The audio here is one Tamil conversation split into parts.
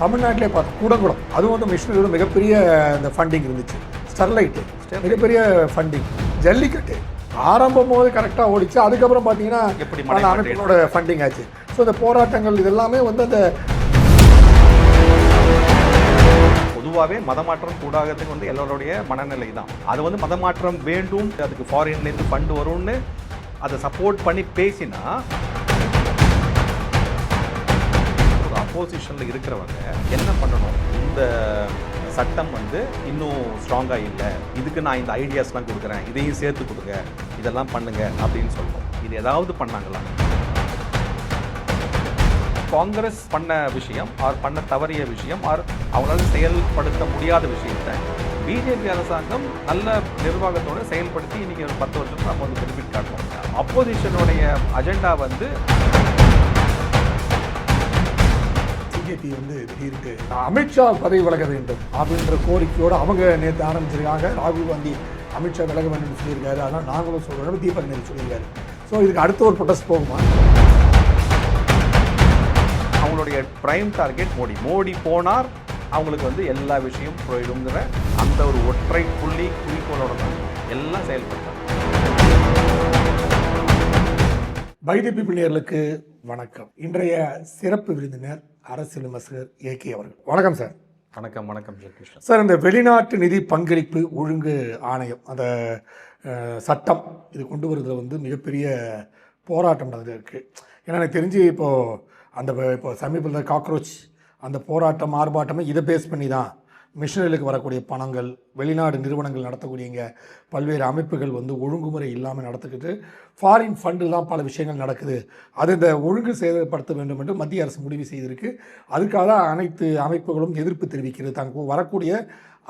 தமிழ்நாட்டிலே பார்த்து கூடங்குளம் அதுவும் வந்து மிஷினரியோட மிகப்பெரிய இந்த ஃபண்டிங் இருந்துச்சு. ஸ்டெர்லைட்டு மிகப்பெரிய ஃபண்டிங். ஜல்லிக்கட்டு ஆரம்பம் போது கரெக்டாக ஓடிச்சு. அதுக்கப்புறம் பார்த்தீங்கன்னா பல அமைப்புகளோட ஃபண்டிங் ஆச்சு. ஸோ இந்த போராட்டங்கள் இதெல்லாமே வந்து அந்த பொதுவாகவே மதமாற்றம் கூடாகிறதுக்கு வந்து எல்லோருடைய மனநிலை தான். அது வந்து மதமாற்றம் வேண்டும், அதுக்கு ஃபாரின்லேருந்து ஃபண்டு வரும்னு அதை சப்போர்ட் பண்ணி பேசினா ஒரு அப்போசிஷனில் இருக்கிறவங்க என்ன பண்ணணும், இந்த சட்டம் வந்து இன்னும் ஸ்ட்ராங்காக இல்லை, இதுக்கு நான் இந்த ஐடியாஸ்லாம் கொடுக்குறேன், இதையும் சேர்த்து கொடுங்க, இதெல்லாம் பண்ணுங்க அப்படின்னு சொல்லணும். இது ஏதாவது பண்ணாங்களா? காங்கிரஸ் பண்ண விஷயம் ஆர் பண்ண தவறிய விஷயம் ஆர் அவங்களால செயல்படுத்த முடியாத விஷயத்தை பிஜேபி அரசாங்கம் நல்ல நிர்வாகத்தோடு செயல்படுத்தி இன்றைக்கி ஒரு 10 வருஷத்துக்கு நம்ம வந்து பெனிஃபிட் காட்டுவோம். அப்போசிஷனுடைய அஜெண்டா வந்து பிஜேபி வந்து திடீர்னு அமித்ஷா பதவி விலக வேண்டும் அப்படின்ற கோரிக்கையோடு அவங்க நேற்று ஆரம்பிச்சிருக்காங்க. ராகுல் காந்தி அமித்ஷா விலக வேண்டும் சொல்லியிருக்காரு. அதனால் நாங்களும் சொல்கிறோம், தீபக் நேரு சொல்லியிருக்காரு. ஸோ இதுக்கு அடுத்த ஒரு ப்ரொடெஸ்ட் போகுமா? அவங்களுடைய பிரைம் டார்கெட் மோடி போனார் அவங்களுக்கு வந்து எல்லா விஷயம் போயிடுங்கிற அந்த ஒரு ஒற்றை புள்ளி குறிக்கோளோட தான் எல்லாம் செயல்படுறாங்க. பைதிபி பிள்ளையர்களுக்கு வணக்கம். இன்றைய சிறப்பு விருந்தினர் அரசியல் விமர்சகர் ஏகே அவர்கள். வணக்கம் சார். வணக்கம். வணக்கம் ஜெயகிருஷ்ணன் சார். இந்த வெளிநாட்டு நிதி பங்களிப்பு ஒழுங்கு ஆணையம் அந்த சட்டம் இது கொண்டு வருவதில் வந்து மிகப்பெரிய போராட்டம் நடந்திருக்கு. ஏன்னா எனக்கு தெரிஞ்சு இப்போ சமீபத்தில் காக்ரோச் அந்த போராட்டம் ஆர்ப்பாட்டமே இதை பேஸ் பண்ணி தான் மிஷனரிகளுக்கு வரக்கூடிய பணங்கள் வெளிநாடு நிறுவனங்கள் நடத்தக்கூடிய பல்வேறு அமைப்புகள் வந்து ஒழுங்குமுறை இல்லாமல் நடத்துக்கிட்டு ஃபாரின் ஃபண்டில் தான் பல விஷயங்கள் நடக்குது. அது இந்த ஒழுங்கு செயல்படுத்த வேண்டும் என்று மத்திய அரசு முடிவு செய்திருக்கு. அதுக்காக அனைத்து அமைப்புகளும் எதிர்ப்பு தெரிவிக்கிறது. தங்க வரக்கூடிய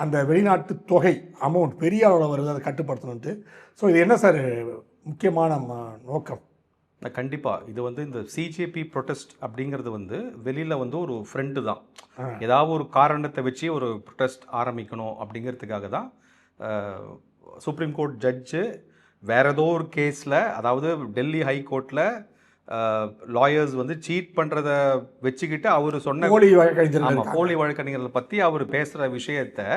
அந்த வெளிநாட்டு தொகை அமௌண்ட் பெரிய அளவில் வருது, அதை கட்டுப்படுத்தணுன்ட்டு. ஸோ இது என்ன சார் முக்கியமான நோக்கம்? கண்டிப்பாக இது வந்து இந்த சிஜேபி ப்ரொட்டஸ்ட் அப்படிங்கிறது வந்து வெளியில் வந்து ஒரு ஃப்ரெண்டு தான். ஏதாவது ஒரு காரணத்தை வச்சு ஒரு ப்ரொட்டஸ்ட் ஆரம்பிக்கணும் அப்படிங்கிறதுக்காக தான் சுப்ரீம் கோர்ட் ஜட்ஜு வேற ஏதோ ஒரு கேஸில், அதாவது டெல்லி ஹை கோர்ட்டில் லாயர்ஸ் வந்து சீட் பண்ணுறதை வச்சுக்கிட்டு அவர் சொன்ன போலி வழக்கறிஞர்களை பற்றி அவர் பேசுகிற விஷயத்தை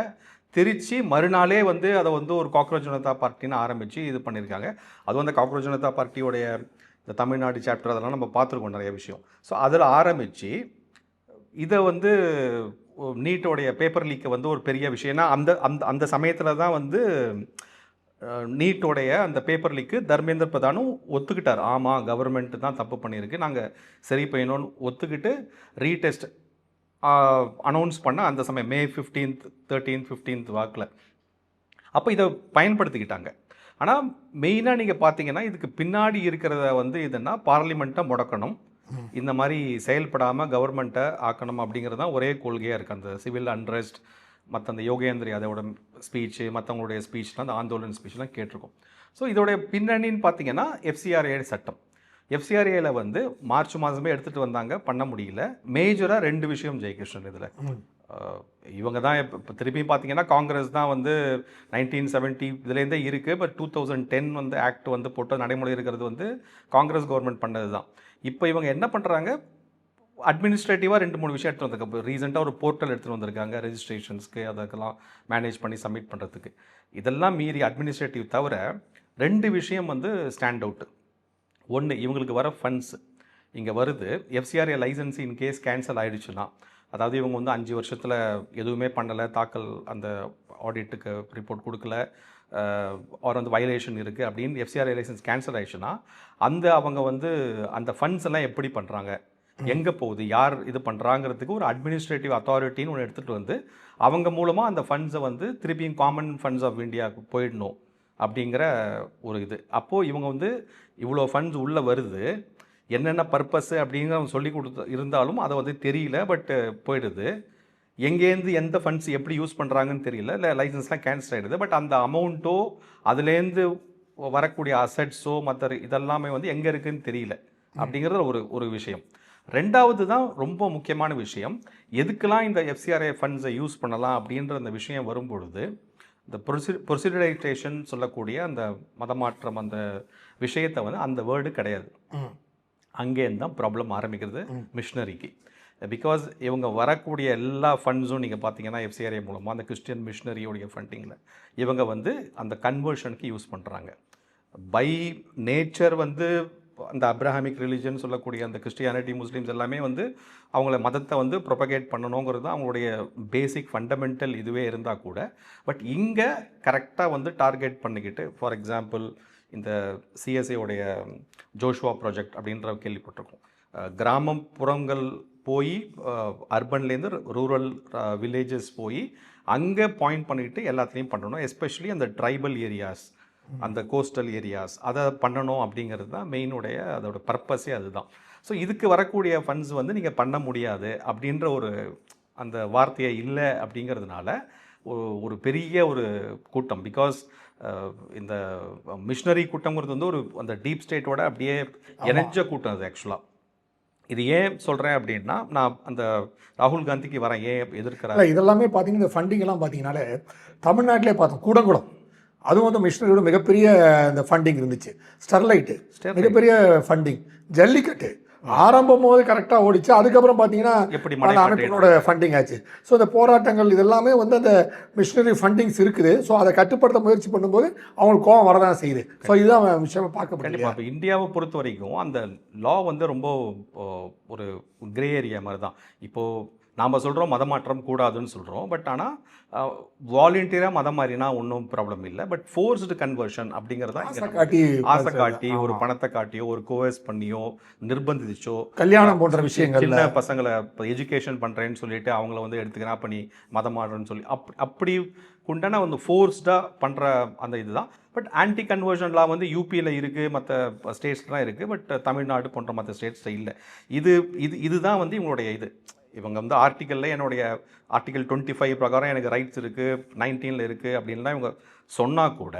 திருச்சி மறுநாளே வந்து அதை வந்து ஒரு காக்ரோச் ஜனதா பார்ட்டின்னு ஆரம்பித்து இது பண்ணியிருக்காங்க. அதுவும் அந்த காக்ரோச் ஜனதா பார்ட்டியோடைய இந்த தமிழ்நாடு சாப்டர் அதெல்லாம் நம்ம பார்த்துருக்கோம் நிறைய விஷயம். ஸோ அதில் ஆரம்பித்து இதை வந்து நீட்டோடைய பேப்பர் லீக்கை வந்து ஒரு பெரிய விஷயம்னா அந்த அந்த அந்த சமயத்தில் தான் வந்து நீட்டோடைய அந்த பேப்பர் லீக்கு தர்மேந்திர பிரதானும் ஒத்துக்கிட்டார். ஆமாம், கவர்மெண்ட் தான் தப்பு பண்ணியிருக்கு, நாங்கள் சரி பண்ணணும்னு ஒத்துக்கிட்டு ரீடெஸ்ட் அனௌன்ஸ் பண்ண அந்த சமயம் May 15th 13th 15th வாக்கில் அப்போ இதை பயன்படுத்திக்கிட்டாங்க. ஆனால் மெயினாக நீங்கள் பார்த்தீங்கன்னா இதுக்கு பின்னாடி இருக்கிறத வந்து இதுன்னா பார்லிமெண்ட்டை முடக்கணும், இந்த மாதிரி செயல்படாமல் கவர்மெண்ட்டை ஆக்கணும் அப்படிங்கிறது தான் ஒரே கொள்கையாக இருக்குது. அந்த சிவில் அன்ரெஸ்ட் மற்ற அந்த யோகேந்திரி அதோட ஸ்பீச்சு மற்றவங்களுடைய ஸ்பீச்லாம் அந்த ஆந்தோலன் ஸ்பீச்லாம் கேட்டிருக்கோம். ஸோ இதோடைய பின்னணின்னு பார்த்தீங்கன்னா FCRA சட்டம். FCRAல வந்து மார்ச் மாதமே எடுத்துகிட்டு வந்தாங்க, பண்ண முடியல. மேஜராக 2 விஷயம் ஜெயகிருஷ்ணன் இதில். இவங்க தான் இப்போ திருப்பி பார்த்தீங்கன்னா காங்கிரஸ் தான் வந்து 1970 இதுலேருந்தே இருக்குது. பட் 2010 வந்து ஆக்ட் வந்து போட்டு நடைமுறை இருக்கிறது வந்து காங்கிரஸ் கவர்மெண்ட் பண்ணது தான். இப்போ இவங்க என்ன பண்ணுறாங்க, அட்மினிஸ்ட்ரேட்டிவாக 2-3 விஷயம் எடுத்துகிட்டு வந்திருக்காங்க. இப்போ ரீசெண்டாக ஒரு போர்ட்டல் எடுத்துகிட்டு வந்திருக்காங்க ரெஜிஸ்ட்ரேஷன்ஸ்க்கு, அதுக்கெல்லாம் மேனேஜ் பண்ணி சப்மிட் பண்ணுறதுக்கு. இதெல்லாம் மீறி அட்மினிஸ்ட்ரேட்டிவ் தவிர 2 விஷயம் வந்து ஸ்டாண்ட் அவுட்டு. ஒன்று, இவங்களுக்கு வர ஃபண்ட்ஸ் இங்கே வருது. FCRA license in case cancel ஆகிடுச்சுன்னா, அதாவது இவங்க வந்து 5 வருஷத்தில் எதுவுமே பண்ணலை, தாக்கல் அந்த ஆடிட்டுக்கு ரிப்போர்ட் கொடுக்கல, அவர் வந்து வயலேஷன் இருக்குது அப்படின்னு FCRA லைசன்ஸ் கேன்சல் ஆகிடுச்சுன்னா அவங்க வந்து அந்த ஃபண்ட்ஸ் எல்லாம் எப்படி பண்ணுறாங்க, எங்கே போகுது, யார் இது பண்ணுறாங்கிறதுக்கு ஒரு அட்மினிஸ்ட்ரேட்டிவ் அத்தாரிட்டின்னு ஒன்று எடுத்துகிட்டு வந்து அவங்க மூலமாக அந்த ஃபண்ட்ஸை வந்து திருப்பியும் காமன் ஃபண்ட்ஸ் ஆஃப் இந்தியாவுக்கு போயிடணும் அப்படிங்கிற ஒரு இது. அப்போது இவங்க வந்து இவ்வளோ ஃபண்ட்ஸ் உள்ளே வருது, என்னென்ன பர்பஸ்ஸு அப்படிங்கிற சொல்லி கொடுத்து இருந்தாலும் அதை வந்து தெரியல, பட்டு போயிடுது. எங்கேருந்து எந்த ஃபண்ட்ஸ் எப்படி யூஸ் பண்ணுறாங்கன்னு தெரியல, இல்லை லைசன்ஸ்லாம் கேன்சல் ஆகிடுது. பட் அந்த அமௌண்ட்டோ அதுலேருந்து வரக்கூடிய அசட்ஸோ மற்ற இதெல்லாமே வந்து எங்கே இருக்குதுன்னு தெரியல அப்படிங்கிறது ஒரு விஷயம். 2வது தான் ரொம்ப முக்கியமான விஷயம், எதுக்கெல்லாம் இந்த FCRA ஃபண்ட்ஸை யூஸ் பண்ணலாம் அப்படின்ற அந்த விஷயம் வரும்பொழுது இந்த ப்ரொசீடரைசேஷன் சொல்லக்கூடிய அந்த மதமாற்றம் அந்த விஷயத்தை வந்து அந்த வேர்டு கிடையாது. அங்கேருந்து தான் ப்ராப்ளம் ஆரம்பிக்கிறது மிஷினரிக்கு. பிகாஸ் இவங்க வரக்கூடிய எல்லா ஃபண்ட்ஸும் நீங்கள் பார்த்தீங்கன்னா எஃப்சிஆர்ஐ மூலமாக அந்த கிறிஸ்டியன் மிஷினரியோடைய ஃபண்டிங்கில் இவங்க வந்து அந்த கன்வர்ஷனுக்கு யூஸ் பண்ணுறாங்க. பை நேச்சர் வந்து அந்த அப்ரஹாமிக் ரிலிஜன் சொல்லக்கூடிய அந்த கிறிஸ்டியானிட்டி முஸ்லீம்ஸ் எல்லாமே வந்து அவங்கள மதத்தை வந்து ப்ரொபகேட் பண்ணணுங்கிறது தான் அவங்களுடைய பேசிக் ஃபண்டமெண்டல் இதுவே இருந்தால் கூட, பட் இங்கே கரெக்டாக வந்து டார்கெட் பண்ணிக்கிட்டு, ஃபார் எக்ஸாம்பிள் இந்த சிஎஸ்ஏ ஜோஷுவா ப்ராஜெக்ட் அப்படின்ற கேள்விப்பட்டிருக்கோம். கிராமப்புறங்கள் போய் அர்பன்லேருந்து ரூரல் வில்லேஜஸ் போய் அங்கே பாயிண்ட் பண்ணிவிட்டு எல்லாத்துலேயும் பண்ணணும். எஸ்பெஷலி அந்த ட்ரைபல் ஏரியாஸ், அந்த கோஸ்டல் ஏரியாஸ் அதை பண்ணணும் அப்படிங்கிறது தான் மெயினுடைய அதோட பர்பஸே அதுதான். ஸோ இதுக்கு வரக்கூடிய ஃபண்ட்ஸ் வந்து நீங்கள் பண்ண முடியாது அப்படின்ற ஒரு அந்த வார்த்தையை இல்லை அப்படிங்கிறதுனால ஒரு பெரிய ஒரு கூட்டம். பிகாஸ் இந்த மிஷினரி கூட்டங்கிறது வந்து ஒரு அந்த டீப் ஸ்டேட்டோட அப்படியே இணைஞ்ச கூட்டம் அது ஆக்சுவலாக. இது ஏன் சொல்கிறேன் அப்படின்னா, நான் அந்த ராகுல் காந்திக்கு வரேன் ஏன் எதிர்க்கிறாங்க இதெல்லாமே பார்த்தீங்கன்னா இந்த ஃபண்டிங் எல்லாம் பார்த்தீங்கன்னாலே தமிழ்நாட்டிலே பார்த்தோம். கூடங்குளம் அதுவும் வந்து மிஷினரியோட மிகப்பெரிய இந்த ஃபண்டிங் இருந்துச்சு. ஸ்டெர்லைட்டு மிகப்பெரிய ஃபண்டிங். ஜல்லிக்கட்டு ஆரம்பம் போது கரெக்டாக ஓடிச்சு. அதுக்கப்புறம் பார்த்தீங்கன்னா எப்படி பல அமைப்புகளோட ஃபண்டிங் ஆச்சு. ஸோ இந்த போராட்டங்கள் இதெல்லாமே வந்து அந்த மிஷினரி ஃபண்டிங்ஸ் இருக்குது. ஸோ அதை கட்டுப்படுத்த முயற்சி பண்ணும்போது அவங்களுக்கு கோவம் வரதான் செய்யுது. ஸோ இதுதான் விஷயமா பார்க்கப்படுது. இப்போ இந்தியாவை பொறுத்த வரைக்கும் அந்த லா வந்து ரொம்ப ஒரு கிரே ஏரியா மாதிரி தான். இப்போது நாம் சொல்கிறோம் மதமாற்றம் கூடாதுன்னு சொல்கிறோம். பட் ஆனால் வாலண்டியராக மதம் மாறினா ஒன்றும் ப்ராப்ளம் இல்லை. பட் ஃபோர்ஸ்டு கன்வர்ஷன் அப்படிங்கிறதா ஆசை காட்டி ஒரு பணத்தை காட்டியோ ஒரு கோவஸ் பண்ணியோ நிர்பந்திச்சோ கல்யாணம் போன்ற விஷயங்கள் சின்ன பசங்களை இப்போ எஜுகேஷன் பண்ணுறேன்னு சொல்லிட்டு அவங்கள வந்து எடுத்துக்கிறா பண்ணி மதம் மாறுறேன்னு சொல்லி அப்படி உண்டான வந்து ஃபோர்ஸ்டாக பண்ணுற அந்த இதுதான். பட் ஆன்டி கன்வர்ஷன்லாம் வந்து யூபியில் இருக்குது, மற்ற ஸ்டேட்ஸ்லாம் இருக்குது. பட் தமிழ்நாடு போன்ற மற்ற ஸ்டேட்ஸில் இல்லை. இதுதான் வந்து இவங்களுடைய இது. இவங்க வந்து ஆர்டிக்கலில் என்னுடைய ஆர்டிக்கல் 25 பிரகாரம் எனக்கு ரைட்ஸ் இருக்குது, 19 இருக்குது அப்படின்லாம் இவங்க சொன்னால் கூட,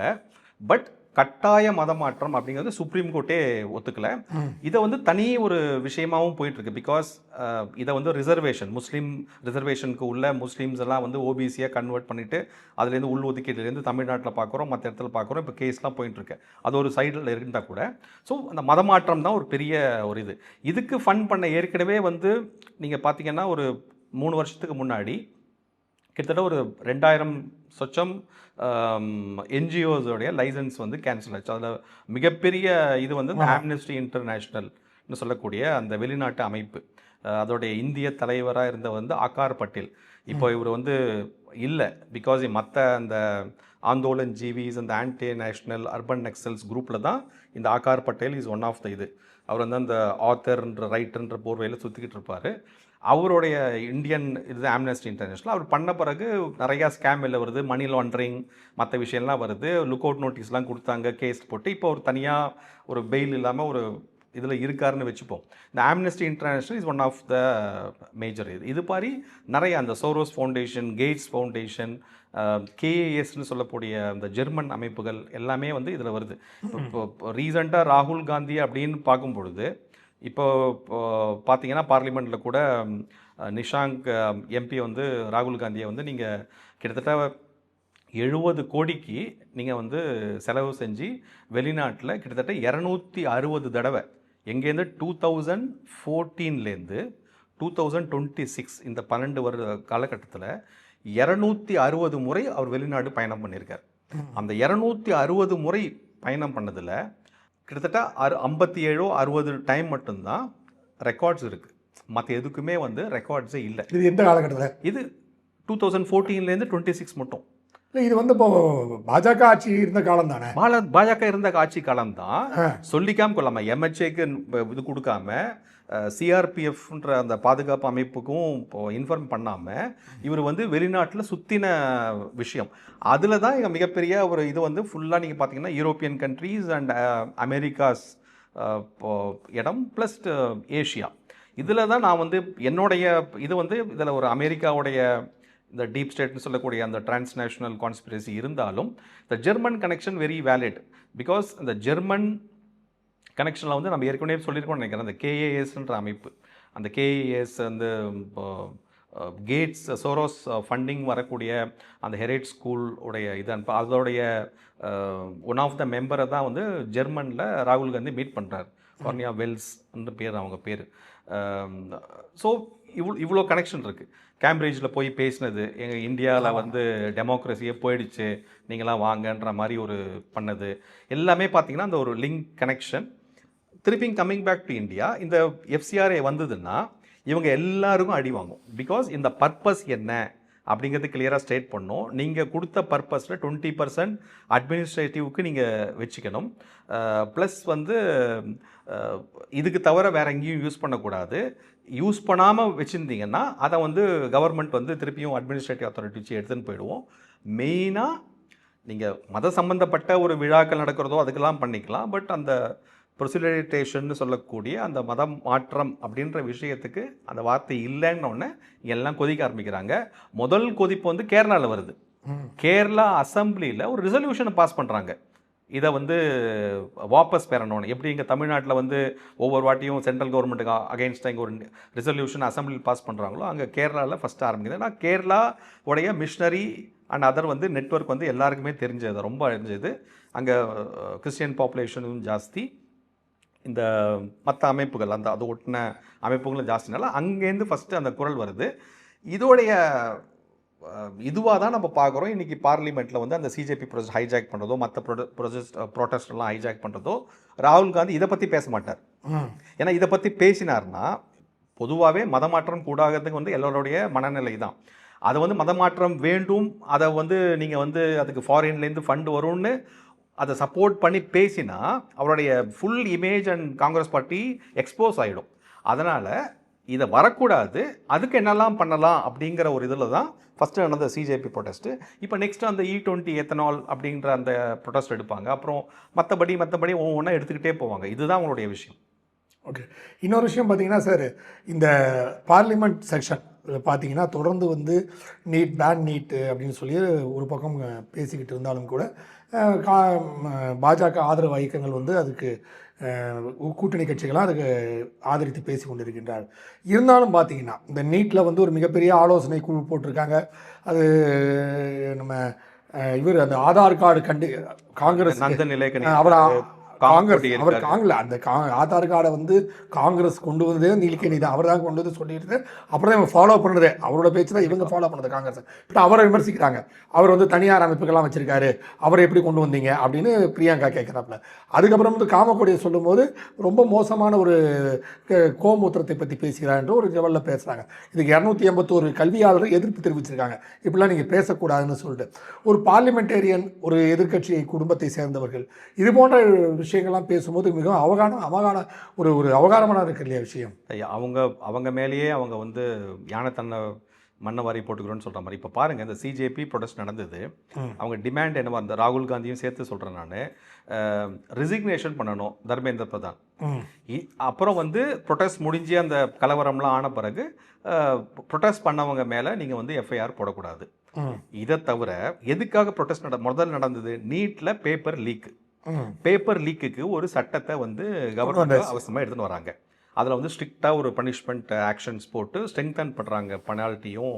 பட் கட்டாய மதமாற்றம் அப்படிங்கிறது சுப்ரீம் கோர்ட்டே ஒத்துக்கலை. இதை வந்து தனி ஒரு விஷயமாகவும் போயிட்டுருக்கு. பிகாஸ் இதை வந்து ரிசர்வேஷன் முஸ்லீம் ரிசர்வேஷனுக்கு உள்ள முஸ்லீம்ஸ் எல்லாம் வந்து ஓபிசியாக கன்வெர்ட் பண்ணிவிட்டு அதுலேருந்து உள் ஒதுக்கீடுலேருந்து தமிழ்நாட்டில் பார்க்குறோம், மற்ற இடத்துல பார்க்குறோம். இப்போ கேஸ்லாம் போயிட்டுருக்கு. அது ஒரு சைடில் இருந்தால் கூட ஸோ அந்த மதமாற்றம் தான் ஒரு பெரிய ஒரு இதுக்கு ஃபண்ட் பண்ண ஏற்கனவே வந்து நீங்கள் பார்த்தீங்கன்னா ஒரு 3 வருஷத்துக்கு முன்னாடி கிட்டத்தட்ட ஒரு 2000 சொச்சம் என்ஜிஓஸோடைய லைசன்ஸ் வந்து கேன்சல் ஆச்சு. அதில் மிகப்பெரிய இது வந்து ஆம்னஸ்டி இன்டர்நேஷ்னல்னு சொல்லக்கூடிய அந்த வெளிநாட்டு அமைப்பு, அதோடைய இந்திய தலைவராக இருந்த வந்து ஆகார் பட்டேல். இப்போ இவர் வந்து இல்லை. பிகாஸ் மற்ற அந்த ஆந்தோலன் ஜீவிஸ் அந்த ஆன்டி நேஷ்னல் அர்பன் நக்சல்ஸ் குரூப்பில் தான் இந்த Aakar Patel is one of the இது. அவர் வந்து அந்த ஆத்தர்ன்ற ரைட்டர்ன்ற போர்வையில் சுற்றிக்கிட்டு இருப்பார். அவருடைய இந்தியன் இது ஆம்னஸ்டி இன்டர்நேஷ்னல் அவர் பண்ண பிறகு நிறையா ஸ்கேம் வெளில வருது, மணி லாண்ட்ரிங் மற்ற விஷயம்லாம் வருது. லுக் அவுட் நோட்டீஸ்லாம் கொடுத்தாங்க, கேஸ் போட்டு இப்போ ஒரு தனியாக ஒரு பெயில் இல்லாமல் ஒரு இதில் இருக்காருன்னு வச்சுப்போம். இந்த Amnesty International is one of the major இது மாதிரி நிறைய அந்த சோரோஸ் ஃபவுண்டேஷன், கேட்ஸ் ஃபவுண்டேஷன், கேஏஎஸ்ன்னு சொல்லக்கூடிய அந்த ஜெர்மன் அமைப்புகள் எல்லாமே வந்து இதில் வருது. இப்போ ரீசெண்டாக ராகுல் காந்தி அப்படின்னு பார்க்கும் பொழுது இப்போ பார்த்தீங்கன்னா பார்லிமெண்ட்டில் கூட நிஷாங்க் எம்பி வந்து ராகுல் காந்தியை வந்து நீங்கள் கிட்டத்தட்ட 70 கோடிக்கு நீங்கள் வந்து செலவு செஞ்சு வெளிநாட்டில் கிட்டத்தட்ட 260 தடவை எங்கேருந்து 2014லேருந்து 2026 இந்த 12 வருட காலகட்டத்தில் 260 முறை அவர் வெளிநாடு பயணம் பண்ணியிருக்கார். அந்த 260 முறை பயணம் பண்ணதில் கிட்டத்தட்ட 57-60 டைம் மட்டும்தான் ரெக்கார்ட்ஸ் இருக்குது. மற்ற எதுக்குமே வந்து ரெக்கார்ட்ஸே இல்லை. இது எந்த காலகட்டத்தில்? இது 2014லேருந்து 26 மட்டும். இல்லை இது வந்து இப்போ பாஜக ஆட்சி இருந்த காலம் தானே? பாஜக இருந்த ஆட்சி காலம் தான். சொல்லிக்காம கொள்ளாமல் எம்ஹெச்ஏக்கு இது கொடுக்காம சிஆர்பிஎஃப்ன்ற அந்த பாதுகாப்பு அமைப்புக்கும் இன்ஃபார்ம் பண்ணாமல் இவர் வந்து வெளிநாட்டில் சுற்றின விஷயம். அதில் தான் இங்கே மிகப்பெரிய ஒரு இது வந்து ஃபுல்லாக நீங்கள் பார்த்தீங்கன்னா யூரோப்பியன் கண்ட்ரீஸ் அண்ட் அமெரிக்காஸ் இடம் ப்ளஸ் ஏஷியா. இதில் தான் நான் வந்து என்னுடைய இது வந்து இதில் ஒரு அமெரிக்காவுடைய இந்த டீப் ஸ்டேட்னு சொல்லக்கூடிய அந்த டிரான்ஸ்நேஷ்னல் கான்ஸ்பிரசி இருந்தாலும் இந்த German connection very valid. Because இந்த ஜெர்மன் கனெக்ஷனில் வந்து நம்ம ஏற்கனவே சொல்லியிருக்கோம்னு நினைக்கிறேன். அந்த கேஏஎஸ்ன்ற அமைப்பு, அந்த கேஏஎஸ் அந்த கேட்ஸ் சோரோஸ் ஃபண்டிங் வரக்கூடிய அந்த ஹெரேட் ஸ்கூல் உடைய இது அதோடைய ஒன் ஆஃப் த மெம்பரை தான் வந்து ஜெர்மனில் ராகுல் காந்தி மீட் பண்ணுறாரு கார்னியா வெல்ஸ் அந்த பேர் அவங்க பேர். ஸோ இவ்வளோ கனெக்ஷன் இருக்குது. கேம்பிரிட்ஜில் போய் பேசினது, எங்கள் இந்தியாவில் வந்து டெமோக்ரஸியே போயிடுச்சு, நீங்களாம் வாங்கன்ற மாதிரி ஒரு பண்ணது எல்லாமே பார்த்தீங்கன்னா அந்த ஒரு லிங்க் கனெக்ஷன். திருப்பியும் கம்மிங் பேக் டு இந்தியா, இந்த எஃப்சிஆர்ஏ வந்ததுன்னா இவங்க எல்லாருக்கும் அடி வாங்கும். பிகாஸ் இந்த பர்பஸ் என்ன அப்படிங்கிறது கிளியராக ஸ்டேட் பண்ணோம். நீங்கள் கொடுத்த பர்பஸில் 20% அட்மினிஸ்ட்ரேட்டிவ்க்கு நீங்கள் வச்சுக்கணும். ப்ளஸ் வந்து இதுக்கு தவிர வேறு எங்கேயும் யூஸ் பண்ணக்கூடாது. யூஸ் பண்ணாமல் வச்சுருந்தீங்கன்னா அதை வந்து கவர்மெண்ட் வந்து திருப்பியும் அட்மினிஸ்ட்ரேட்டிவ் அத்தாரிட்டி வச்சு எடுத்துன்னு போயிடுவோம். மெயினாக நீங்கள் மத சம்மந்தப்பட்ட ஒரு விழாக்கள் நடக்கிறதோ அதுக்கெல்லாம் பண்ணிக்கலாம். பட் அந்த ப்ரொசிடரேட்டேஷன் சொல்லக்கூடிய அந்த மதம் மாற்றம் அப்படின்ற விஷயத்துக்கு அந்த வார்த்தை இல்லைன்னொன்னே எல்லாம் கொதிக்க ஆரம்பிக்கிறாங்க. முதல் கொதிப்பு வந்து கேரளாவில் வருது. கேரளா அசம்பிளியில் ஒரு ரிசல்யூஷனை பாஸ் பண்ணுறாங்க, இதை வந்து வாபஸ் பெறணும்னு. எப்படி இங்கே தமிழ்நாட்டில் வந்து ஒவ்வொரு வாட்டியும் சென்ட்ரல் கவர்மெண்ட்டுக்கு அகெயின்ஸ்டாக இங்கே ஒரு ரிசல்யூஷன் அசம்பிளியில் பாஸ் பண்ணுறாங்களோ, அங்கே கேரளாவில் ஃபஸ்ட்டு ஆரம்பிக்குது. ஏன்னா கேரளா உடைய மிஷனரி அண்ட் அதர் வந்து நெட்வொர்க் வந்து எல்லாருக்குமே தெரிஞ்சது, ரொம்ப தெரிஞ்சது. அங்கே கிறிஸ்டியன் பாப்புலேஷனும் ஜாஸ்தி, இந்த மற்ற அமைப்புகள் அந்த அது ஒட்டின அமைப்புகளும் ஜாஸ்தினால அங்கேருந்து ஃபஸ்ட்டு அந்த குரல் வருது. இதோடைய இதுவாக தான் நம்ம பார்க்குறோம். இன்றைக்கி பார்லிமெண்ட்டில் வந்து அந்த சிஜேபி ப்ரொஜெக்ட் ஹைஜாக் பண்ணுறதோ, மற்ற ப்ரொட்டஸ்டெல்லாம் ஹைஜாக் பண்ணுறதோ, ராகுல் காந்தி இதை பற்றி பேச மாட்டார். ஏன்னா இதை பற்றி பேசினார்னா பொதுவாகவே மதமாற்றம் கூடாகிறதுக்கு வந்து எல்லோருடைய மனநிலை தான். அதை வந்து மதமாற்றம் வேண்டும், அதை வந்து நீங்கள் வந்து அதுக்கு ஃபாரின்லேருந்து ஃபண்டு வரும்னு அதை சப்போர்ட் பண்ணி பேசினா அவருடைய full image and Congress party expose ஆகிடும். அதனால் இதை வரக்கூடாது, அதுக்கு என்னெல்லாம் பண்ணலாம் அப்படிங்கிற ஒரு இதில் தான் ஃபஸ்ட்டு நடந்த சிஜேபி ப்ரொடெஸ்ட்டு. இப்போ நெக்ஸ்ட்டு அந்த E20 எத்தனால் அப்படின்ற அந்த ப்ரொடெஸ்ட் எடுப்பாங்க. அப்புறம் மற்றபடி ஒவ்வொன்றா எடுத்துக்கிட்டே போவாங்க. இதுதான் அவங்களுடைய விஷயம். ஓகே, இன்னொரு விஷயம் பார்த்தீங்கன்னா சார், இந்த பார்லிமெண்ட் செக்ஷன் பார்த்தீங்கன்னா தொடர்ந்து வந்து பேன் நீட்டு அப்படின்னு சொல்லி ஒரு பக்கம் பேசிக்கிட்டு இருந்தாலும் கூட பாஜக ஆதரவு இயக்கங்கள் வந்து அதுக்கு கூட்டணி கட்சிகளாக அதுக்கு ஆதரித்து பேசி கொண்டிருக்கின்றார். இருந்தாலும் பார்த்தீங்கன்னா இந்த நீட்டில் வந்து ஒரு மிகப்பெரிய ஆலோசனை குழு போட்டிருக்காங்க. அது நம்ம இவர் அந்த ஆதார் கார்டு காங்கிரஸ் அவர் அந்த ஆதார் கார்டை வந்து காங்கிரஸ் கொண்டு வந்ததே நீலக்கேணி தான், அவர் தான் கொண்டு வந்து சொல்லிட்டு அப்புறம் தான் இவங்க ஃபாலோ பண்ணுறதே, அவரோட பேச்சு தான் இவங்க ஃபாலோ பண்ணது காங்கிரஸ். இப்போ அவரை விமர்சிக்கிறாங்க, அவர் வந்து தனியார் அமைப்புகள்லாம் வச்சிருக்காரு, அவரை எப்படி கொண்டு வந்தீங்க அப்படின்னு பிரியங்கா கேட்குறாப்புல. அதுக்கப்புறம் வந்து காமக்கொடியை சொல்லும்போது ரொம்ப மோசமான ஒரு கோமூத்திரத்தை பற்றி பேசுகிறான்ற ஒரு லெவலில் பேசுகிறாங்க. இதுக்கு 281 கல்வியாளர்கள் எதிர்ப்பு தெரிவிச்சிருக்காங்க, இப்படிலாம் நீங்கள் பேசக்கூடாதுன்னு சொல்லிட்டு. ஒரு பார்லிமெண்டேரியன், ஒரு எதிர்க்கட்சி குடும்பத்தை சேர்ந்தவர்கள் இது போன்ற விஷயங்கள்லாம் பேசும்போது மிகவும் ஒரு அவகாரமான இருக்கு இல்லையா விஷயம். அவங்க மேலேயே அவங்க வந்து யானை தன்னை மண்ணை வாரி போட்டுக்கிறோன்னு சொல்கிற மாதிரி. இப்போ பாருங்கள், இந்த சிஜேபி ப்ரொடெஸ்ட் நடந்தது, அவங்க டிமாண்ட் என்னவா இருந்த ராகுல் காந்தியும் சேர்த்து சொல்கிறேன் நான், ரிசிக்னேஷன் பண்ணணும் தர்மேந்திர பிரதான். அப்புறம் வந்து ப்ரொடெஸ்ட் முடிஞ்சு அந்த கலவரம்லாம் ஆன பிறகு ப்ரொடெஸ்ட் பண்ணவங்க மேலே நீங்கள் வந்து எஃப்ஐஆர் போடக்கூடாது. இதை தவிர எதுக்காக ப்ரொடெஸ்ட் முதல்ல நடந்தது, நீட்டில் பேப்பர் லீக்குக்கு ஒரு சட்டத்தை வந்து கவர்மெண்ட் அவசியமாக எடுத்துன்னு வராங்க. அதில் வந்து ஸ்ட்ரிக்டாக ஒரு பனிஷ்மெண்ட் ஆக்ஷன்ஸ் போட்டு ஸ்ட்ரெங்தன் பண்ணுறாங்க, பெனால்ட்டியும்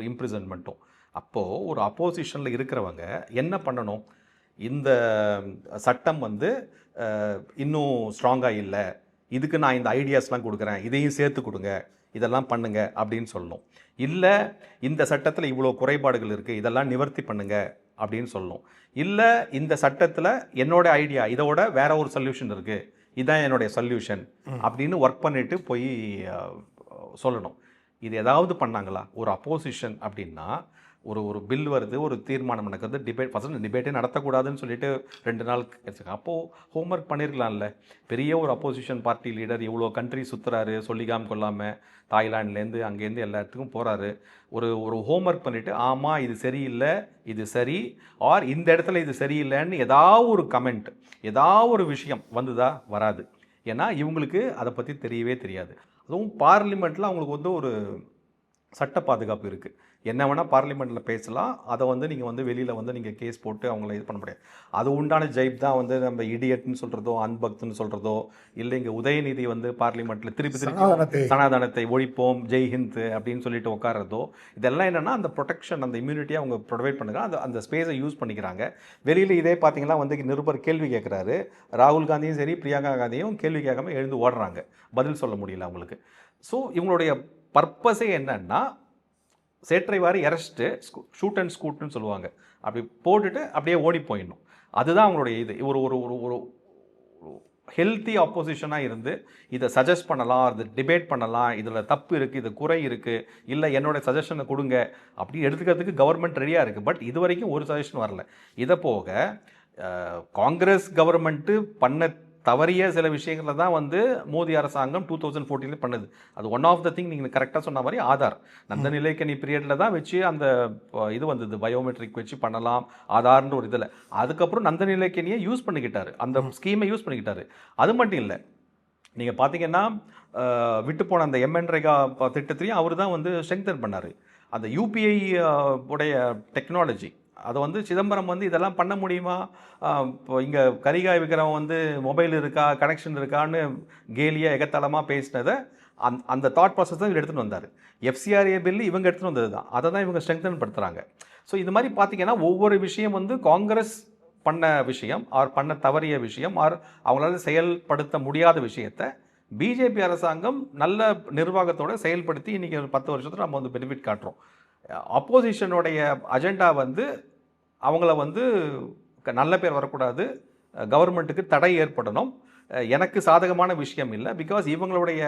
இம்ப்ரிசன்மெண்ட்டும். அப்போது ஒரு அப்போசிஷனில் இருக்கிறவங்க என்ன பண்ணணும், இந்த சட்டம் வந்து இன்னும் ஸ்ட்ராங்காக இல்லை, இதுக்கு நான் இந்த ஐடியாஸ்லாம் கொடுக்குறேன், இதையும் சேர்த்து கொடுங்க, இதெல்லாம் பண்ணுங்க அப்படின்னு சொல்லணும். இல்லை இந்த சட்டத்தில் இவ்வளோ குறைபாடுகள் இருக்குது, இதெல்லாம் நிவர்த்தி பண்ணுங்க அப்படின்னு சொல்லணும். இல்லை இந்த சட்டத்தில் என்னோட ஐடியா இதோட வேற ஒரு சொல்யூஷன் இருக்குது, இதுதான் என்னுடைய சொல்யூஷன் அப்படின்னு ஒர்க் பண்ணிட்டு போய் சொல்லணும். இது ஏதாவது பண்ணாங்களா? ஒரு அப்போசிஷன் அப்படின்னா ஒரு பில் வருது, ஒரு தீர்மானம் நடக்குது, டிபேட்டே நடத்தக்கூடாதுன்னு சொல்லிட்டு 2 நாள் அப்போது ஹோம்ஒர்க் பண்ணியிருக்கலாம்ல. பெரிய ஒரு அப்போசிஷன் பார்ட்டி லீடர் இவ்வளோ கண்ட்ரி சுற்றுறாரு, சொல்லிக்காமல் கொள்ளாமல், தாய்லாண்ட்லேருந்து அங்கேருந்து எல்லா இடத்துக்கும் போகிறாரு. ஒரு ஹோம்ஒர்க் பண்ணிவிட்டு ஆமாம் இது சரியில்லை, இது சரி, ஆர் இந்த இடத்துல இது சரியில்லைன்னு ஏதாவது ஒரு கமெண்ட், ஏதாவது ஒரு விஷயம் வந்துதா? வராது. ஏன்னா இவங்களுக்கு அதை பற்றி தெரியவே தெரியாது. அதுவும் பார்லிமெண்ட்டில் அவங்களுக்கு வந்து ஒரு சட்ட பாதுகாப்பு இருக்குது. என்ன வேணால் பார்லிமெண்ட்டில் பேசலாம். அதை வந்து நீங்கள் வந்து வெளியில் வந்து நீங்கள் கேஸ் போட்டு அவங்கள இது பண்ண முடியாது. அது உண்டான ஜெயிப் தான் வந்து நம்ம இடியட்னு சொல்கிறதோ, அன்பக்துன்னு சொல்கிறதோ, இல்லை இங்கே உதயநிதி வந்து பார்லிமெண்ட்டில் திருப்பி சனாதனத்தை ஒழிப்போம், ஜெய்ஹிந்த் அப்படின்னு சொல்லிட்டு உட்காரதோ, இதெல்லாம் என்னென்னா அந்த ப்ரொடெக்ஷன், அந்த இம்யூனிட்டியை அவங்க ப்ரொவைட் பண்ணுறாங்க. அந்த ஸ்பேஸை யூஸ் பண்ணிக்கிறாங்க. வெளியில் இதே பார்த்தீங்கன்னா வந்து நிருபர் கேள்வி கேட்குறாரு. ராகுல் காந்தியும் சரி, பிரியங்கா காந்தியும் கேள்வி கேட்காம எழுந்து ஓடுறாங்க. பதில் சொல்ல முடியல அவங்களுக்கு. ஸோ இவங்களுடைய பர்பஸே என்னன்னா, சேற்றைவாரி அரெஸ்ட்டு, ஷூட் அண்ட் ஸ்கூட்னு சொல்லுவாங்க. அப்படி போட்டுட்டு அப்படியே ஓடி போயிடணும். அதுதான் அவங்களுடைய இது. ஒரு ஒரு ஒரு ஒரு ஹெல்த்தி ஆப்போசிஷனாக இருந்து இதை சஜஸ்ட் பண்ணலாம், அது டிபேட் பண்ணலாம், இதில் தப்பு இருக்குது, இது குறை இருக்குது, இல்லை என்னோடய சஜஷனை கொடுங்க அப்படி எடுத்துக்கிறதுக்கு கவர்மெண்ட் ரெடியாக இருக்குது. பட் இது வரைக்கும் ஒரு சஜஷன் வரல. இதை போக காங்கிரஸ் கவர்மெண்ட்டு பண்ண தவறிய சில விஷயங்களில் தான் வந்து மோடி அரசாங்கம் 2014 பண்ணுது. அது ஒன் ஆஃப் த திங் நீங்கள் கரெக்டாக சொன்ன மாதிரி ஆதார் நந்தநிலைக்கணி பீரியடில் தான் வச்சு அந்த இது வந்தது, பயோமெட்ரிக் வச்சு பண்ணலாம் ஆதார்ன்ற ஒரு இதில். அதுக்கப்புறம் நந்தநிலைக்கணியை யூஸ் பண்ணிக்கிட்டாரு, அந்த ஸ்கீமை யூஸ் பண்ணிக்கிட்டாரு. அது மட்டும் இல்லை, நீங்கள் பார்த்தீங்கன்னா விட்டு போன அந்த எம்என்ரேகா திட்டத்திலையும் அவர் தான் வந்து ஸ்ட்ரெங்தன் பண்ணார். அந்த யூபிஐ உடைய டெக்னாலஜி அதை வந்து சிதம்பரம் வந்து இதெல்லாம் பண்ண முடியுமா, இப்போ இங்கே கரிகாய் விற்கிறவன் வந்து மொபைல் இருக்கா, கனெக்ஷன் இருக்கான்னு கேலியாக எகத்தளமாக பேசினதை அந்த தாட் ப்ராசஸ் தான் இவர் எடுத்துகிட்டு வந்தார். எஃப்சிஆர்ஏ பில்லு இவங்க எடுத்துகிட்டு வந்தது தான். அதை தான் இவங்க ஸ்ட்ரெங்தன் படுத்துகிறாங்க. ஸோ இது மாதிரி பார்த்தீங்கன்னா ஒவ்வொரு விஷயம் வந்து காங்கிரஸ் பண்ண விஷயம், ஆர் பண்ண தவறிய விஷயம், ஆர் அவங்களால செயல்படுத்த முடியாத விஷயத்தை பிஜேபி அரசாங்கம் நல்ல நிர்வாகத்தோடு செயல்படுத்தி இன்றைக்கி ஒரு 10 வருஷத்தில் நம்ம வந்து பெனிஃபிட் காட்டுறோம். அப்போசிஷனுடைய அஜெண்டா வந்து அவங்கள வந்து நல்ல பேர் வரக்கூடாது, கவர்மெண்ட்டுக்கு தடை ஏற்படணும், எனக்கு சாதகமான விஷயம் இல்லை. பிகாஸ் இவங்களுடைய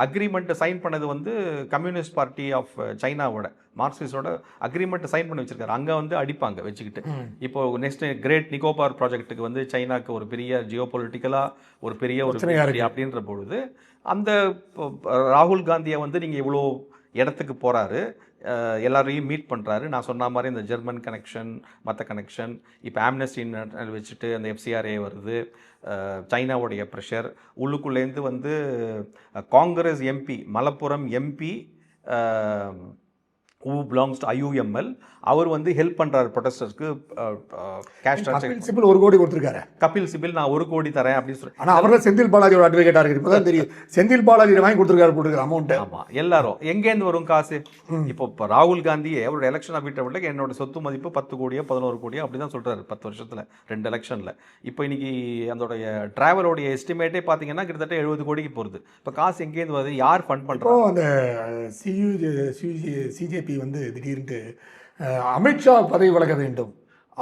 அக்ரிமெண்ட்டை சைன் பண்ணது வந்து கம்யூனிஸ்ட் பார்ட்டி ஆஃப் சைனாவோட, மார்க்சிஸ்டோட அக்ரிமெண்ட்டை சைன் பண்ணி வச்சுருக்காரு. அங்கே வந்து அடிப்பாங்க வச்சுக்கிட்டு. இப்போது நெக்ஸ்ட் கிரேட் நிக்கோபார் ப்ராஜெக்ட்டுக்கு வந்து சைனாக்கு ஒரு பெரிய ஜியோ பொலிட்டிக்கலாக ஒரு பெரிய ஒரு அப்படின்ற பொழுது அந்த ராகுல் காந்தியை வந்து நீங்கள் இவ்வளோ இடத்துக்கு போகிறாரு, எல்லாரையும் மீட் பண்ணுறாரு. நான் சொன்ன மாதிரி இந்த ஜெர்மன் கனெக்ஷன், மற்ற கனெக்ஷன், இப்போ ஆம்னஸ்டி வச்சுட்டு அந்த எஃப்சிஆர்ஏ வருது, சைனாவுடைய ப்ரெஷர், உள்ளுக்குள்ளேருந்து வந்து Congress MP, Malappuram MP who belongs to IUML, அவர் வந்து ஹெல்ப் பண்ணுறாரு ப்ரொடெஸ்டர்ஸ்க்கு. கேஷ் கபில் சிபில் 1 கோடி கொடுத்துருக்காரு. கபில் சிபில் நான் 1 கோடி தரேன் அப்படின்னு சொல்லி. ஆனால் அவர் செந்தில் பாலாஜியோட அட்வொகேட்டாக இருக்குது. இப்போ தான் தெரியும் செந்தில் பாலாஜி வாங்கி கொடுத்துருக்காரு போட்டுருக்கிற அமௌண்ட்டு. ஆமாம், எல்லாரும் எங்கேருந்து வரும் காசு? இப்போ ராகுல் காந்தியே அவரோட எலெக்ஷன் வீட்டை என்னோட சொத்து மதிப்பு 10 கோடியோ 11 கோடியோ அப்படி தான் சொல்கிறாரு 10 வருஷத்தில் 2 எலெக்ஷனில். இப்போ இன்னைக்கு அதோடைய டிராவலோடைய எஸ்டிமேட்டே பார்த்தீங்கன்னா கிட்டத்தட்ட 70 கோடிக்கு போகிறது. இப்போ காசு எங்கேருந்து வருது, யார் ஃபண்ட் பண்ணுறோம்? அந்த சிஜேபி வந்து திடீர்னு அமித்ஷா பதவி விலக வேண்டும்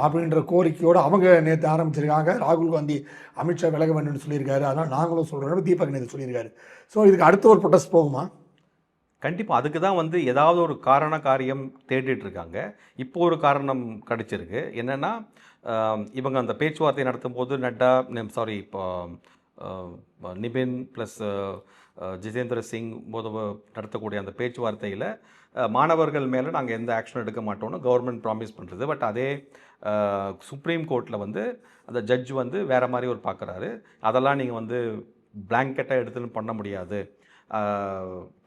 அப்படின்ற கோரிக்கையோடு அவங்க நேற்று ஆரம்பிச்சிருக்காங்க. ராகுல் காந்தி அமித்ஷா விலக வேண்டும்னு சொல்லியிருக்காரு. அதனால் நாங்களும் சொல்கிறோம், தீபக் நேற்று சொல்லியிருக்காரு. ஸோ இதுக்கு அடுத்த ஒரு ப்ரொடெஸ்ட் போகுமா? கண்டிப்பாக. அதுக்கு தான் வந்து ஏதாவது ஒரு காரியம் தேடிட்டு இருக்காங்க. இப்போ ஒரு காரணம் கிடைச்சிருக்கு. என்னென்னா, இவங்க அந்த பேச்சுவார்த்தை நடத்தும் போது நட்டா, சாரி, இப்போ நிபின் ப்ளஸ் ஜிதேந்திர சிங் போது நடத்தக்கூடிய அந்த பேச்சுவார்த்தையில் மாணவர்கள் மேலே நாங்கள் எந்த ஆக்ஷன் எடுக்க மாட்டோம்னு கவர்மெண்ட் ப்ராமிஸ் பண்ணுறது. பட் அதே சுப்ரீம் கோர்ட்டில் வந்து அந்த ஜட்ஜ் வந்து வேறு மாதிரி ஒரு பார்க்குறாரு. அதெல்லாம் நீங்கள் வந்து பிளாங்கெட்டாக எடுத்துன்னு பண்ண முடியாது,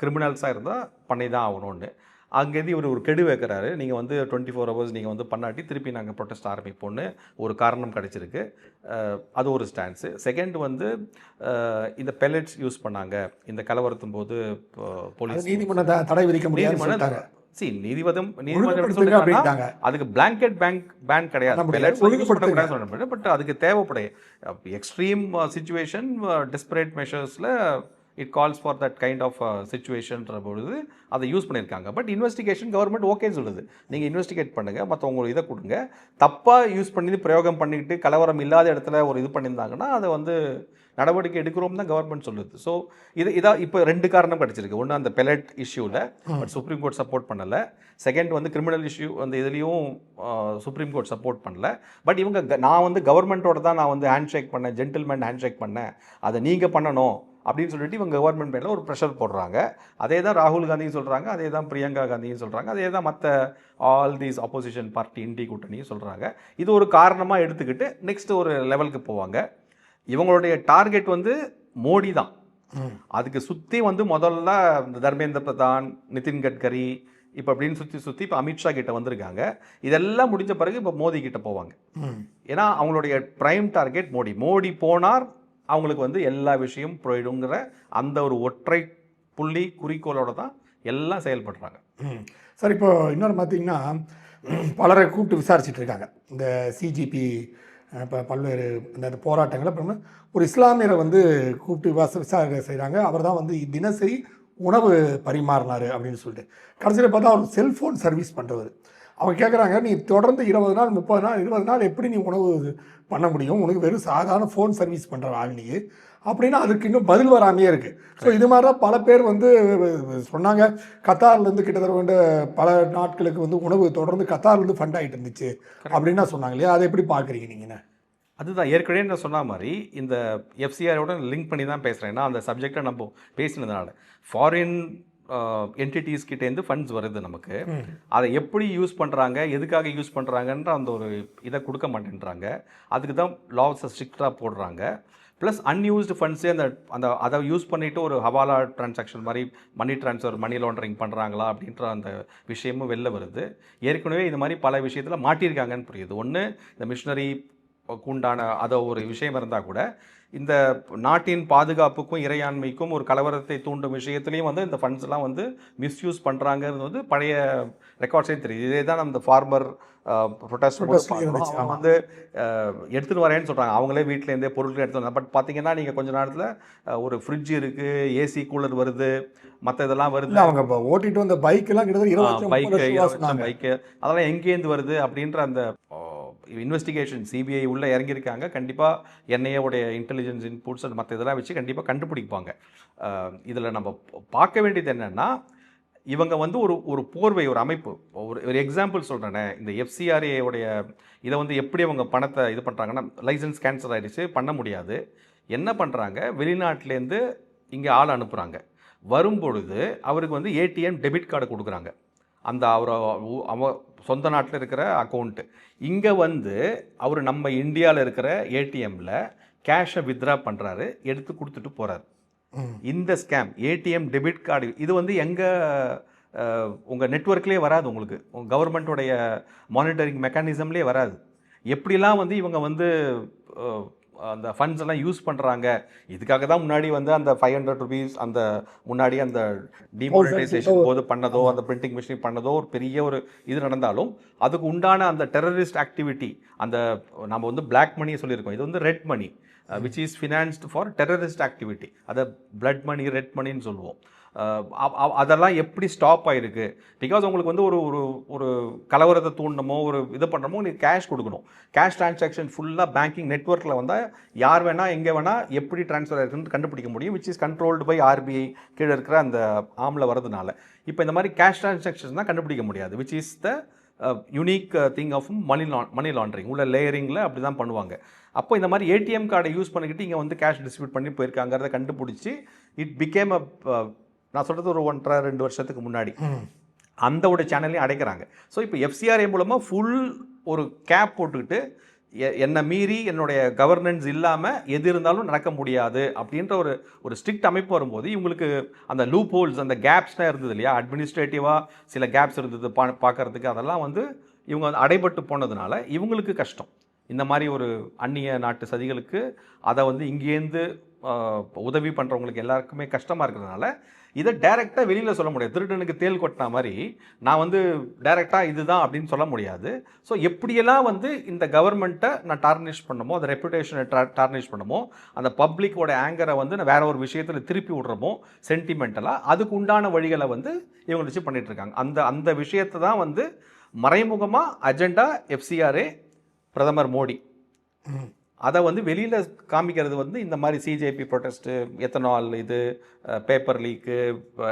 கிரிமினல்ஸாக இருந்தால் பண்ணி தான் ஆகணும்னு. அங்கேருந்து இவர் ஒரு கெடு வைக்கிறாரு. நீங்கள் வந்து 24 ஹவர்ஸ் நீங்கள் வந்து பண்ணாட்டி திருப்பி நாங்கள் ப்ரொடெஸ்ட் ஆரம்பிப்போன்னு ஒரு காரணம் கிடச்சிருக்கு. அது ஒரு ஸ்டான்ஸு. செகண்ட் வந்து இந்த பெல்லட்ஸ் யூஸ் பண்ணாங்க இந்த கலவரத்தும் போது. போலீஸ் நீதிமன்றத்தை தடை விதிக்க முடியாது. நீதிமன்றம் அதுக்கு பிளாங்கெட் பேன் கிடையாது, பட் அதுக்கு தேவைப்படைய எக்ஸ்ட்ரீம் சிச்சுவேஷன், டெஸ்பரேட் மெஷர்ஸில் it calls for that kind of சிச்சுவேஷன்ற பொழுது அதை யூஸ் பண்ணியிருக்காங்க. பட் இன்வெஸ்டிகேஷன் கவர்மெண்ட் ஓகேன்னு சொல்லுது. நீங்கள் இன்வெஸ்டிகேட் பண்ணுங்கள், மற்றவங்களுக்கு இதை கொடுங்க. தப்பாக யூஸ் பண்ணி பிரயோகம் பண்ணிக்கிட்டு கலவரம் இல்லாத இடத்துல ஒரு இது பண்ணியிருந்தாங்கன்னா அதை வந்து நடவடிக்கை எடுக்கிறோம் தான் கவர்மெண்ட் சொல்லுது. ஸோ இதான் இப்போ 2 காரணம் கிடச்சிருக்கு. ஒன்று அந்த பெலட் இஷ்யூவில் பட் சுப்ரீம் கோர்ட் சப்போர்ட் பண்ணலை. செகண்ட் வந்து கிரிமினல் இஷ்யூ அந்த இதுலேயும் சுப்ரீம் கோர்ட் சப்போர்ட் பண்ணல. பட் இவங்க நான் வந்து கவர்மெண்ட்டோட தான் நான் வந்து ஹேண்ட் ஷேக் பண்ணேன், ஜென்டில்மேன் ஹேண்ட் ஷேக் பண்ணேன், அதை நீங்கள் பண்ணணும் அப்படின்னு சொல்லிட்டு இவங்க கவர்மெண்ட் மேலே ஒரு ப்ரெஷர் போடுறாங்க. அதே தான் ராகுல் காந்தியும் சொல்கிறாங்க, அதே தான் பிரியங்கா காந்தியும் சொல்கிறாங்க, அதே தான் மற்ற all these opposition party INDI கூட்டணியும் சொல்கிறாங்க. இது ஒரு காரணமாக எடுத்துக்கிட்டு நெக்ஸ்ட் ஒரு லெவலுக்கு போவாங்க. இவங்களுடைய டார்கெட் வந்து மோடி தான். அதுக்கு சுற்றி வந்து முதல்ல இந்த தர்மேந்திர பிரதான், நிதின் கட்கரி இப்போ அப்படின்னு சுற்றி இப்போ அமித்ஷா கிட்ட வந்திருக்காங்க. இதெல்லாம் முடிஞ்ச பிறகு இப்போ மோடி கிட்ட போவாங்க. ஏன்னா அவங்களுடைய ப்ரைம் டார்கெட் மோடி. மோடி போனார் அவங்களுக்கு வந்து எல்லா விஷயம் போயிடுங்கிற அந்த ஒரு ஒற்றை புள்ளி குறிக்கோளோட தான் எல்லாம் செயல்படுறாங்க. சார், இப்போ இன்னொரு பார்த்தீங்கன்னா பலரை கூப்பிட்டு விசாரிச்சுட்டு இருக்காங்க. இந்த சிஜிபி இப்போ பல்வேறு இந்த போராட்டங்களை அப்புறமா ஒரு இஸ்லாமியரை வந்து கூப்பிட்டு விசாரணை செய்கிறாங்க. அவர் தான் வந்து தினசரி உணவு பரிமாறினார் அப்படின்னு சொல்லிட்டு. கடைசியில் பார்த்தா அவர் செல்ஃபோன் சர்வீஸ் பண்ணுறவர். அவங்க கேட்குறாங்க, நீ தொடர்ந்து 20 நாள் 30 நாள் 20 நாள் எப்படி நீ உணவு பண்ண முடியும்? உனக்கு வெறும் சாதாரண ஃபோன் சர்வீஸ் பண்ணுற ஆள் நீ அப்படின்னா அதுக்கு இன்னும் பதில் வராமையே இருக்குது. ஸோ இது மாதிரி தான் பல பேர் வந்து சொன்னாங்க. கத்தார்லேருந்து கிட்டத்தட்ட பல நாட்களுக்கு வந்து உணவு தொடர்ந்து கத்தார்லேருந்து ஃபண்ட் ஆகிட்டு இருந்துச்சு அப்படின்னா சொன்னாங்க இல்லையா? அதை எப்படி பார்க்குறீங்க நீங்கள்? அதுதான் ஏற்கனவே நான் சொன்ன மாதிரி இந்த எஃப்சிஆரோட லிங்க் பண்ணி தான் பேசுகிறேன். ஏன்னா அந்த சப்ஜெக்டை நம்ம பேசினதுனால ஃபாரின் என்டிட்டிஸ் கிட்டேருந்து ஃபண்ட்ஸ் வருது நமக்கு. அதை எப்படி யூஸ் பண்ணுறாங்க, எதுக்காக யூஸ் பண்ணுறாங்கன்ற அந்த ஒரு இதை கொடுக்க மாட்டேன்றாங்க. அதுக்கு தான் லாஸை ஸ்ட்ரிக்டாக போடுறாங்க. ப்ளஸ் அன்யூஸ்டு ஃபண்ட்ஸே அதை யூஸ் பண்ணிவிட்டு ஒரு ஹவாலா ட்ரான்சாக்ஷன் மாதிரி மணி ட்ரான்ஸ்ஃபர், மணி லாண்டரிங் பண்ணுறாங்களா அப்படின்ற அந்த விஷயமும் வெளில வருது. ஏற்கனவே இது மாதிரி பல விஷயத்தில் மாட்டியிருக்காங்கன்னு புரியுது. ஒன்று இந்த மிஷினரி உண்டான அதை ஒரு விஷயம் இருந்தால் கூட இந்த நாட்டின் பாதுகாப்புக்கும் இறையாண்மைக்கும் ஒரு கலவரத்தை தூண்டும் விஷயத்துலையும் வந்து இந்த ஃபண்ட்ஸ்லாம் வந்து மிஸ்யூஸ் பண்ணுறாங்கிறது வந்து பழைய ரெக்கார்ட்ஸே தெரியுது. இதே தான் நம்ம ஃபார்மர் ப்ரொட்டஸ்ட் வந்து எடுத்துகிட்டு வரேன்னு சொல்கிறாங்க. அவங்களே வீட்டிலேருந்தே பொருட்கள் எடுத்து வந்தாங்க. பட் பார்த்தீங்கன்னா நீங்கள் கொஞ்சம் நேரத்தில் ஒரு ஃப்ரிட்ஜ் இருக்குது, ஏசி கூலர் வருது, மற்ற இதெல்லாம் வருது. அவங்க இப்போ ஓட்டிட்டு வந்த பைக்கெல்லாம் கிட்டத்தட்ட பைக்கு அதெல்லாம் எங்கேருந்து வருது அப்படின்ற அந்த இன்வெஸ்டிகேஷன் சிபிஐ உள்ளே இறங்கியிருக்காங்க. கண்டிப்பாக என்ஐஏவுடைய இன்டெலிஜென்ஸ் இன்புட்ஸ் அந்த மற்ற இதெல்லாம் வச்சு கண்டிப்பாக கண்டுபிடிப்பாங்க. இதில் நம்ம பார்க்க வேண்டியது என்னென்னா, இவங்க வந்து ஒரு போர்வை, ஒரு அமைப்பு. ஒரு எக்ஸாம்பிள் சொல்கிறேனே, இந்த எஃப்சிஆர்ஏவுடைய இதை வந்து எப்படி அவங்க பணத்தை இது பண்ணுறாங்கன்னா, லைசன்ஸ் கேன்சல் ஆகிடுச்சு, பண்ண முடியாது. என்ன பண்ணுறாங்க, வெளிநாட்டிலேருந்து இங்கே ஆள் அனுப்புகிறாங்க. வரும்பொழுது அவருக்கு வந்து ஏடிஎம் டெபிட் கார்டு கொடுக்குறாங்க. அந்த அவர் சொந்த நாட்டில் இருக்கிற அக்கௌண்ட்டு இங்கே வந்து அவர் நம்ம இந்தியாவில் இருக்கிற ஏடிஎம்மில் கேஷை வித்ட்ரா பண்ணுறாரு, எடுத்து கொடுத்துட்டு போகிறார். இந்த ஸ்கேம் ஏடிஎம் டெபிட் கார்டு இது வந்து உங்கள் நெட்வொர்க்லேயே வராது, உங்களுக்கு உங்கள் கவர்மெண்ட்டோடைய மானிட்டரிங் மெக்கானிசம்லேயே வராது. எப்படிலாம் வந்து இவங்க வந்து அந்த ஃபண்ட்ஸ் எல்லாம் யூஸ் பண்ணுறாங்க. இதுக்காக தான் முன்னாடி வந்து அந்த 500 rupees அந்த முன்னாடி அந்த டிமானிட்டைசேஷன் போது பண்ணதோ, அந்த பிரிண்டிங் மிஷின் பண்ணதோ ஒரு பெரிய ஒரு இது நடந்தாலும் அதுக்கு உண்டான அந்த டெரரிஸ்ட் ஆக்டிவிட்டி, அந்த நம்ம வந்து பிளாக் மணியை சொல்லியிருக்கோம். இது வந்து red money which is financed for terrorist activity. அதை பிளட் மணி, ரெட் மணின்னு சொல்லுவோம். அதெல்லாம் எப்படி ஸ்டாப் ஆகிருக்கு? பிகாஸ் உங்களுக்கு வந்து ஒரு கலவரத்தை தூண்டமோ ஒரு இது பண்ணுறமோ நீங்கள் கேஷ் கொடுக்கணும். கேஷ் டிரான்சாக்ஷன் ஃபுல்லாக பேங்கிங் நெட்வொர்க்கில் வந்தால் யார் வேணால் எங்கே வேணால் எப்படி ட்ரான்ஸ்ஃபர் ஆகிருக்குன்னு கண்டுபிடிக்க முடியும். Which is controlled by RBI கீழே இருக்கிற அந்த ஆமில் வரதுனால. இப்போ இந்த மாதிரி கேஷ் டிரான்சாக்ஷன்ஸ் தான் கண்டுபிடிக்க முடியாது. Which is the unique thing of money laundering. உள்ள லேயரிங்கில் அப்படி தான் பண்ணுவாங்க. அப்போ இந்த மாதிரி ஏடிஎம் கார்டை யூஸ் பண்ணிக்கிட்டு இங்கே வந்து கேஷ் டிஸ்ட்ரிபியூட் பண்ணி போயிருக்காங்கிறத கண்டுபிடிச்சி இட் பிகேம் நான் சொல்கிறது ஒரு 1.5-2 வருஷத்துக்கு முன்னாடி அந்த ஒரு சேனல்லையும் அடைக்கிறாங்க. ஸோ இப்போ எஃப்சிஆர்ஏ மூலமாக ஃபுல் ஒரு கேப் போட்டுக்கிட்டு என்னை மீறி என்னுடைய கவர்னன்ஸ் இல்லாமல் எது இருந்தாலும் நடக்க முடியாது அப்படின்ற ஒரு ஸ்ட்ரிக்ட் அமைப்பு வரும்போது இவங்களுக்கு அந்த லூப் ஹோல்ஸ், அந்த கேப்ஸ்லாம் இருந்தது இல்லையா, அட்மினிஸ்ட்ரேட்டிவாக சில கேப்ஸ் இருந்தது பார்க்குறதுக்கு, அதெல்லாம் வந்து இவங்க வந்து அடைபட்டு போனதுனால இவங்களுக்கு கஷ்டம். இந்த மாதிரி ஒரு அந்நிய நாட்டு சதிகளுக்கு அதை வந்து இங்கேருந்து உதவி பண்ணுறவங்களுக்கு எல்லாருக்குமே கஷ்டமாக இருக்கிறதுனால இதை டைரெக்டாக வெளியில் சொல்ல முடியாது. திருடனுக்கு தேல் கொட்டின மாதிரி நான் வந்து டைரெக்டாக இதுதான் அப்படின்னு சொல்ல முடியாது. ஸோ எப்படியெல்லாம் வந்து இந்த கவர்மெண்ட்டை நான் டார்னிஷ் பண்ணமோ, அந்த ரெப்புடேஷனை டார்னிஷ் பண்ணமோ, அந்த பப்ளிக்கோட ஆங்கரை வந்து நான் வேற ஒரு விஷயத்தில் திருப்பி விட்றமோ சென்டிமெண்டலாக, அதுக்கு உண்டான வழிகளை வந்து இவங்க வச்சு பண்ணிகிட்ருக்காங்க. அந்த விஷயத்தை தான் வந்து மறைமுகமாக அஜெண்டா எஃப்சிஆர்ஏ பிரதமர் மோடி அதை வந்து வெளியில் காமிக்கிறது வந்து இந்த மாதிரி சிஜேபி ப்ரொட்டஸ்ட்டு, எத்தனால் இது, பேப்பர் லீக்கு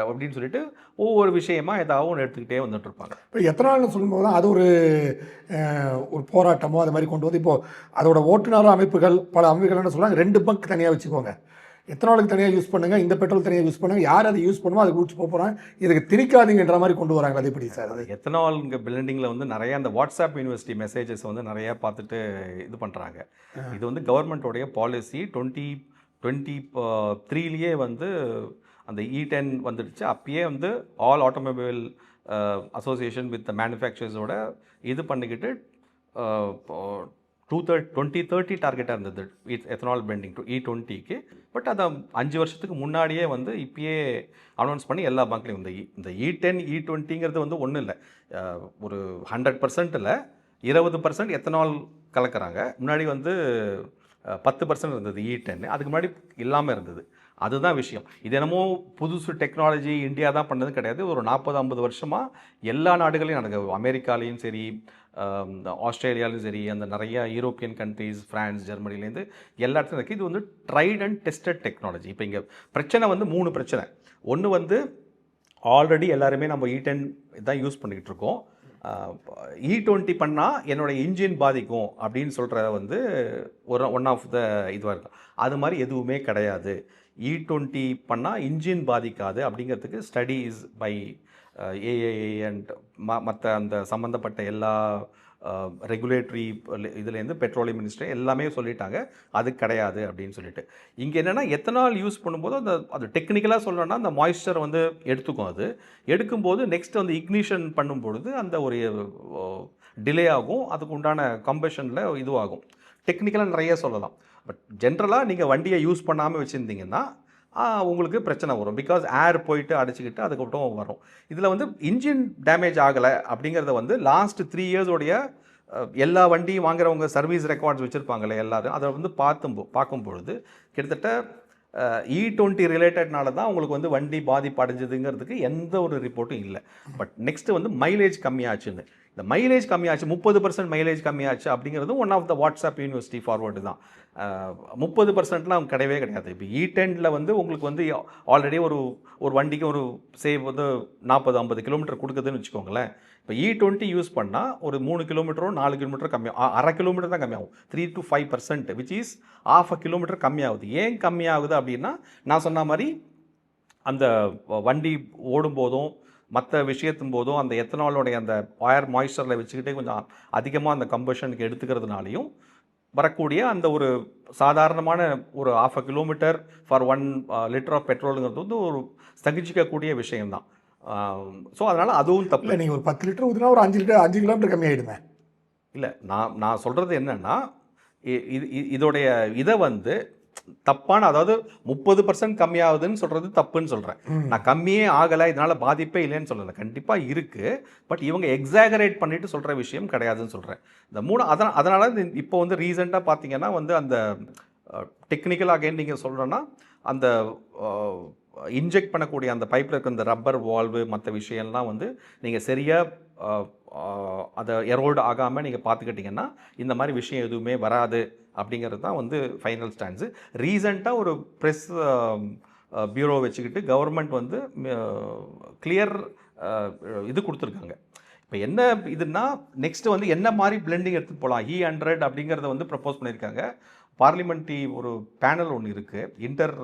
அப்படின்னு சொல்லிட்டு ஒவ்வொரு விஷயமா ஏதாவது ஒன்று எடுத்துக்கிட்டே வந்துட்டு இருப்பாங்க. இப்போ எத்தனால்னு சொல்லும்போது தான் அது ஒரு போராட்டமோ அது மாதிரி கொண்டு வந்து இப்போது அதோட ஓட்டுநர் அமைப்புகள் பல அமைப்புகள் என்ன சொல்கிறாங்க, 2 பங்க் தனியாக வச்சுக்கோங்க, எத்தனாலுக்கு தனியாக யூஸ் பண்ணுங்கள், இந்த பெட்ரோல் தனியாக யூஸ் பண்ணுங்கள், யார் அதை யூஸ் பண்ணுமோ அதுக்கு ஊற்றி போகிறாங்க, இதுக்கு திரிக்காதீங்கன்ற மாதிரி கொண்டு வராங்க. அது எப்படி சார்? அது எத்தனால் இங்கே பிளண்டிங்கில் வந்து நிறைய அந்த வாட்ஸ்அப் யூனிவர்சிட்டி மெசேஜஸ் வந்து நிறையா பார்த்துட்டு இது பண்ணுறாங்க. இது வந்து கவர்மெண்ட்டோடைய பாலிசி 2023லேயே வந்து அந்த E10 வந்துடுச்சு. அப்பயே வந்து ஆல் ஆட்டோமொபைல் அசோசியேஷன் வித் மேனுஃபேக்சரர்ஸோட இது பண்ணிக்கிட்டு 2030 டார்கெட்டாக இருந்தது எத்தனால் பிளெண்டிங் டு E20க்கு. பட் அதை 5 வருஷத்துக்கு முன்னாடியே வந்து இப்பயே அனௌன்ஸ் பண்ணி எல்லா பேங்க்லையும் இந்த E10 E20ங்கிறது வந்து ஒன்றும் இல்லை, ஒரு 100%ல் 20% எத்தனால் கலக்கிறாங்க. முன்னாடி வந்து 10% இருந்தது E10, அதுக்கு முன்னாடி இல்லாமல் இருந்தது. அதுதான் விஷயம். இது என்னமோ புதுசு டெக்னாலஜி இந்தியா தான் பண்ணது கிடையாது. ஒரு 40-50 வருஷமாக எல்லா நாடுகளையும் நடக்குது. அமெரிக்காலையும் சரி, ஆஸ்திரேலியாலையும் சரி, அந்த நிறைய யூரோப்பியன் கண்ட்ரீஸ், ஃப்ரான்ஸ், ஜெர்மனிலேருந்து எல்லா இடத்துலையும் இருக்குது. இது வந்து ட்ரைட் அண்ட் டெஸ்டட் டெக்னாலஜி. இப்போ இங்கே பிரச்சனை வந்து 3 பிரச்சனை. ஒன்று வந்து ஆல்ரெடி எல்லாருமே நம்ம E10 தான் யூஸ் பண்ணிக்கிட்டு இருக்கோம். E20 பண்ணால் என்னோடய இன்ஜின் பாதிக்கும் அப்படின்னு சொல்கிற வந்து ஒன் ஆஃப் த இதுவாக இருக்கும். அது மாதிரி எதுவுமே கிடையாது. E20 பண்ணால் இன்ஜின் பாதிக்காது அப்படிங்கிறதுக்கு ஸ்டடீஸ் பை ஏஏஏ அண்ட் மற்ற அந்த சம்மந்தப்பட்ட எல்லா ரெகுலேட்டரி இதுலேருந்து பெட்ரோலியம் மினிஸ்ட்ரி எல்லாமே சொல்லிட்டாங்க அது கிடையாது அப்படின்னு சொல்லிட்டு. இங்கே என்னென்னா எத்தனால் யூஸ் பண்ணும்போது அது டெக்னிக்கலாக சொல்லணும்னா அந்த மாய்ஸ்சர் வந்து எடுத்துக்கும். அது எடுக்கும்போது நெக்ஸ்ட் வந்து இக்னிஷன் பண்ணும்பொழுது அந்த ஒரு டிலே ஆகும், அதுக்கு உண்டான கம்பஷனில் இதுவாகும். டெக்னிக்கலாக நிறைய சொல்லலாம். பட் ஜென்ரலாக நீங்கள் வண்டியை யூஸ் பண்ணாமல் வச்சுருந்தீங்கன்னா உங்களுக்கு பிரச்சனை வரும். பிகாஸ் ஏர் போயிட்டு அடிச்சுக்கிட்டு அதுக்கப்புறம் வரும். இதில் வந்து இன்ஜின் டேமேஜ் ஆகலை அப்படிங்கிறத வந்து லாஸ்ட் 3 இயர்ஸோடைய எல்லா வண்டியும் வாங்குறவங்க சர்வீஸ் ரெக்கார்ட்ஸ் வச்சுருப்பாங்களே எல்லோரும், அதை வந்து பார்க்கும் பொழுது கிட்டத்தட்ட E20 ரிலேட்டட்னால தான் உங்களுக்கு வந்து வண்டி பாதிப்பு அடைஞ்சதுங்கிறதுக்கு எந்த ஒரு ரிப்போர்ட்டும் இல்லை. பட் நெக்ஸ்ட்டு வந்து மைலேஜ் கம்மியாச்சுன்னு. இந்த மைலேஜ் கம்மியாச்சு, 30% மைலேஜ் கம்மியாச்சு அப்படிங்கிறது one of the WhatsApp university forward தான். 30%லாம் கிடையவே கிடையாது. இப்போ E10ல் வந்து உங்களுக்கு வந்து ஆல்ரெடி ஒரு வண்டிக்கு ஒரு சேவ் வந்து 40-50 கிலோமீட்டர் கொடுக்குதுன்னு வச்சுக்கோங்களேன். இப்போ E20 யூஸ் பண்ணால் ஒரு 3 கிலோமீட்டரோ 4 கிலோமீட்டர் கம்மியாகும். அரை கிலோமீட்டர் தான் கம்மியாகும். 3 to 5%, விச் இஸ் ½ கிலோமீட்டர் கம்மியாகுது. ஏன் கம்மியாகுது அப்படின்னா, நான் சொன்ன மாதிரி அந்த வண்டி ஓடும்போதும் மற்ற விஷயத்தும் போதும் அந்த எத்தனாலோடைய அந்த ஏர் மாய்ஸ்சரில் வச்சுக்கிட்டே கொஞ்சம் அதிகமாக அந்த கம்பஷனுக்கு எடுத்துக்கிறதுனாலையும் வரக்கூடிய அந்த ஒரு சாதாரணமான ஒரு ½ கிலோமீட்டர் ஃபார் 1 லிட்டர் ஆஃப் பெட்ரோலுங்கிறது வந்து ஒரு சகிச்சிக்கக்கூடிய விஷயம்தான். ஸோ அதனால் அதுவும் தப்பு இல்லை. நீங்கள் ஒரு 10 லிட்டர் ஊற்றினா ஒரு 5 கிலோமீட்டர் கம்மியாயிடுமே. இல்லை, நான் சொல்கிறது என்னென்னா, இதோடைய இதை வந்து தப்பான, அதாவது 30% கம்மியாகுதுன்னு சொல்கிறது தப்புன்னு சொல்கிறேன். நான் கம்மியே ஆகலை, இதனால் பாதிப்பே இல்லைன்னு சொல்லலை. கண்டிப்பாக இருக்குது. பட் இவங்க எக்ஸாகரேட் பண்ணிட்டு சொல்கிற விஷயம் கிடையாதுன்னு சொல்கிறேன். இந்த 3 அதனால் இப்போ வந்து ரீசெண்டாக பார்த்தீங்கன்னா வந்து அந்த டெக்னிக்கல் அகைன் நீங்கள் சொல்கிறேன்னா அந்த இன்ஜெக்ட் பண்ணக்கூடிய அந்த பைப்பில் இருக்க அந்த ரப்பர் வால்வு மற்ற விஷயம்லாம் வந்து நீங்கள் சரியாக அதை எரோல்டு ஆகாமல் நீங்கள் பார்த்துக்கிட்டிங்கன்னா இந்த மாதிரி விஷயம் எதுவுமே வராது அப்படிங்கிறது தான் வந்து ஃபைனல் ஸ்டாண்ட்ஸு. ரீசெண்டாக ஒரு ப்ரெஸ் பியூரோ வச்சுக்கிட்டு கவர்மெண்ட் வந்து கிளியர் இது கொடுத்துருக்காங்க. இப்போ என்ன இதுன்னா, நெக்ஸ்ட்டு வந்து என்ன மாதிரி பிளெண்டிங் எடுத்துகிட்டு போகலாம் E100 அப்படிங்கிறத வந்து ப்ரப்போஸ் பண்ணியிருக்காங்க. பார்லிமெண்ட்ரி ஒரு பேனல் ஒன்று இருக்குது, இன்டர்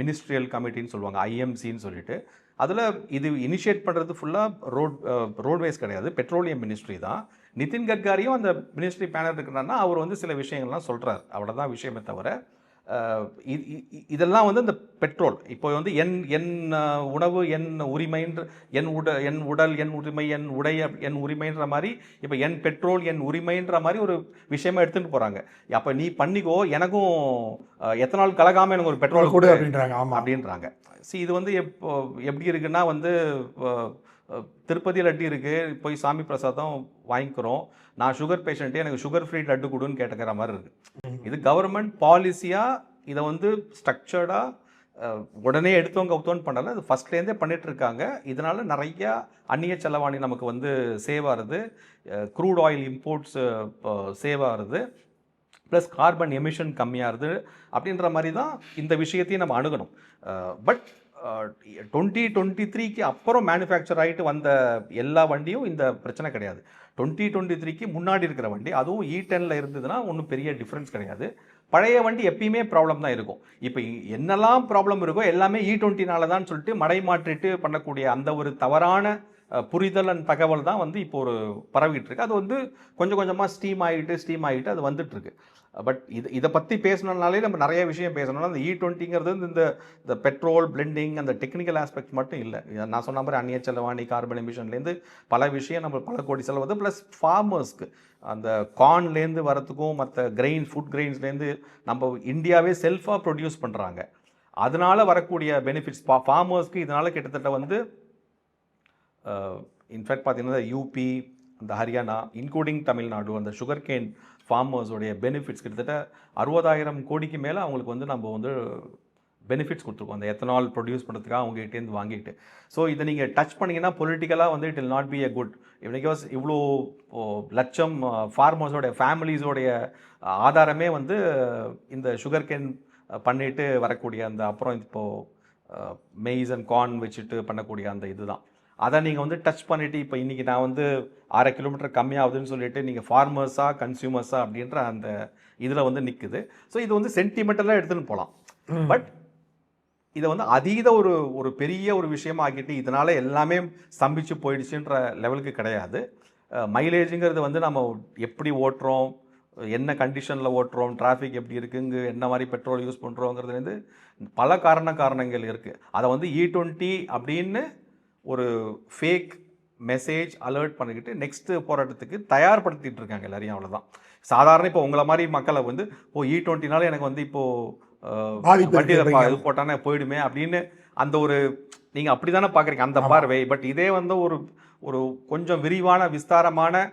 மினிஸ்ட்ரியல் கமிட்டின்னு சொல்லுவாங்க, IMCன்னு சொல்லிட்டு. அதில் இது இனிஷியேட் பண்ணுறது ஃபுல்லாக ரோட்வேஸ் கிடையாது, பெட்ரோலியம் மினிஸ்ட்ரி தான். நிதின் கட்காரியும் அந்த மினிஸ்ட்ரி பேனல் இருக்கிறாருன்னா அவர் வந்து சில விஷயங்கள்லாம் சொல்கிறார், அவ்வளோதான் விஷயமே தவிர இதெல்லாம் வந்து இந்த பெட்ரோல் இப்போ வந்து என் உணவு என் உரிமைன்ற என் உடல் என் உரிமை என் உடை என் உரிமைன்ற மாதிரி இப்போ என் பெட்ரோல் என் உரிமைன்ற மாதிரி ஒரு விஷயமா எடுத்துகிட்டு போகிறாங்க. அப்போ நீ பண்ணிக்கோ, எனக்கும் எத்தனால் கலகாமல் எனக்கு ஒரு பெட்ரோல் கூட அப்படின்றாங்க. ஆமாம் அப்படின்றாங்க. இது வந்து எப்படி இருக்குன்னா வந்து திருப்பதி லட்டு இருக்குது, போய் சாமி பிரசாதம் வாங்கிக்கிறோம். நான் சுகர் பேஷண்ட்டே, எனக்கு சுகர் ஃப்ரீ லட்டு கொடுன்னு கேட்டுக்கிற மாதிரி இருக்குது. இது கவர்மெண்ட் பாலிசியாக இதை வந்து ஸ்ட்ரக்சர்டாக உடனே எடுத்தவங்க கவுத்தோன்னு பண்ணலை, அது ஃபஸ்ட்லேருந்தே பண்ணிகிட்ருக்காங்க. இதனால் நிறையா அந்நிய செலவாணி நமக்கு வந்து சேவ் ஆகுது, க்ரூட் ஆயில் இம்போர்ட்ஸ் சேவ் ஆகுது, ப்ளஸ் கார்பன் எமிஷன் கம்மியாகுது. அப்படின்ற மாதிரி தான் இந்த விஷயத்தையும் நம்ம அணுகணும். பட் 2023க்கு அப்புறம் மேனுஃபேக்சர் ஆகிட்டு வந்த எல்லா வண்டியும் இந்த பிரச்சனை கிடையாது. 2023க்கு முன்னாடி இருக்கிற வண்டி, அதுவும் E10ல் இருந்ததுன்னா ஒன்றும் பெரிய டிஃப்ரென்ஸ் கிடையாது. பழைய வண்டி எப்பயுமே ப்ராப்ளம் தான் இருக்கும். இப்போ என்னெல்லாம் ப்ராப்ளம் இருக்கோ எல்லாமே E20னால தான் சொல்லிட்டு மடை மாற்றிட்டு பண்ணக்கூடிய அந்த ஒரு தவறான புரிதல் அண்ட் தகவல் தான் வந்து இப்போ ஒரு பரவிட்டு இருக்கு. அது வந்து கொஞ்சம் கொஞ்சமாக ஸ்டீம் ஆகிட்டு அது வந்துட்டு இருக்கு. பட் இதை பற்றி பேசணுன்னாலே நம்ம நிறைய விஷயம் பேசணும்னா அந்த E20ங்கிறது இந்த பெட்ரோல் பிளெண்டிங் அந்த டெக்னிக்கல் ஆஸ்பெக்ட் மட்டும் இல்லை. நான் சொன்ன மாதிரி அந்நிய செலவாணி கார்பன் எமிஷன்லேருந்து பல விஷயம் நம்ம பல கோடி செலவு வந்து ப்ளஸ் ஃபார்மர்ஸ்க்கு அந்த கார்ன்லேருந்து வரத்துக்கும் மற்ற ஃபுட் கிரெயின்ஸ்லேருந்து நம்ம இந்தியாவே செல்ஃபாக ப்ரொடியூஸ் பண்ணுறாங்க. அதனால் வரக்கூடிய பெனிஃபிட்ஸ் ஃபார்மர்ஸ்க்கு இதனால் கிட்டத்தட்ட வந்து இன்ஃபேக்ட் பார்த்தீங்கன்னா யூபி அந்த ஹரியானா இன்க்ளூடிங் தமிழ்நாடு அந்த சுகர் கேன் ஃபார்மர்ஸோடைய பெனிஃபிட்ஸ் கிட்டத்தட்ட 60,000 கோடிக்கு மேலே அவங்களுக்கு வந்து நம்ம வந்து பெனிஃபிட்ஸ் கொடுத்துருக்கோம் அந்த எத்தனால் ப்ரொடியூஸ் பண்ணுறதுக்காக அவங்ககிட்டேருந்து வாங்கிட்டு. ஸோ இதை நீங்கள் டச் பண்ணிங்கன்னா பொலிட்டிக்கலாக வந்து it will not be a good. Because இவ்வளோ லட்சம் ஃபார்மர்ஸோடைய ஃபேமிலிஸோடைய ஆதாரமே வந்து இந்த சுகர் கேன் பண்ணிட்டு வரக்கூடிய அந்த அப்புறம் இப்போது மெய்ஸ் அண்ட் கார்ன் வச்சுட்டு பண்ணக்கூடிய அந்த இதுதான். அதை நீங்கள் வந்து டச் பண்ணிவிட்டு இப்போ இன்றைக்கி நான் வந்து 6 கிலோமீட்டர் கம்மியாகுதுன்னு சொல்லிட்டு நீங்கள் ஃபார்மர்ஸாக கன்சியூமர்ஸாக அப்படின்ற அந்த இதில் வந்து நிற்குது. ஸோ இது வந்து சென்டிமெண்டலாக எடுத்துன்னு போகலாம். பட் இதை வந்து அதீத ஒரு பெரிய ஒரு விஷயமா ஆக்கிட்டு இதனால் எல்லாமே ஸ்தம்பிச்சு போயிடுச்சுன்ற லெவலுக்கு கிடையாது. மைலேஜுங்கிறது வந்து நம்ம எப்படி ஓட்டுறோம், என்ன கண்டிஷனில் ஓட்டுறோம், டிராஃபிக் எப்படி இருக்குங்க, என்ன மாதிரி பெட்ரோல் யூஸ் பண்ணுறோங்கிறதுலேருந்து பல காரணங்கள் இருக்குது. அதை வந்து E20 அப்படின்னு ஒரு ஃபேக் மெசேஜ் அலர்ட் பண்ணிக்கிட்டு நெக்ஸ்ட்டு போராட்டத்துக்கு தயார்படுத்திட்டு இருக்காங்க எல்லாரையும். அவ்வளோதான். சாதாரண இப்போ உங்களை மாதிரி மக்களை வந்து E20னால எனக்கு வந்து இப்போது வண்டியில் இது போட்டானே போயிடுமே அப்படின்னு அந்த ஒரு நீங்கள் அப்படி தானே பார்க்குறீங்க அந்த பார்வை. பட் இதே வந்து ஒரு கொஞ்சம் விரிவான விஸ்தாரமான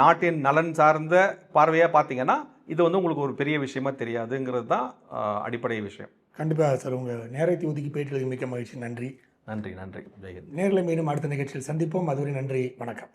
நாட்டின் நலன் சார்ந்த பார்வையாக பார்த்தீங்கன்னா இது வந்து உங்களுக்கு ஒரு பெரிய விஷயமா தெரியாதுங்கிறது தான் அடிப்படை விஷயம். கண்டிப்பாக சார், உங்கள் நேரத்தை ஒதுக்கி போயிட்டு மிக்க மகிழ்ச்சி. நன்றி. நன்றி. ஜெயஹிந்த். நேரில் மீண்டும் அடுத்த நிகழ்ச்சியில் சந்திப்போம். அதுவரை நன்றி, வணக்கம்.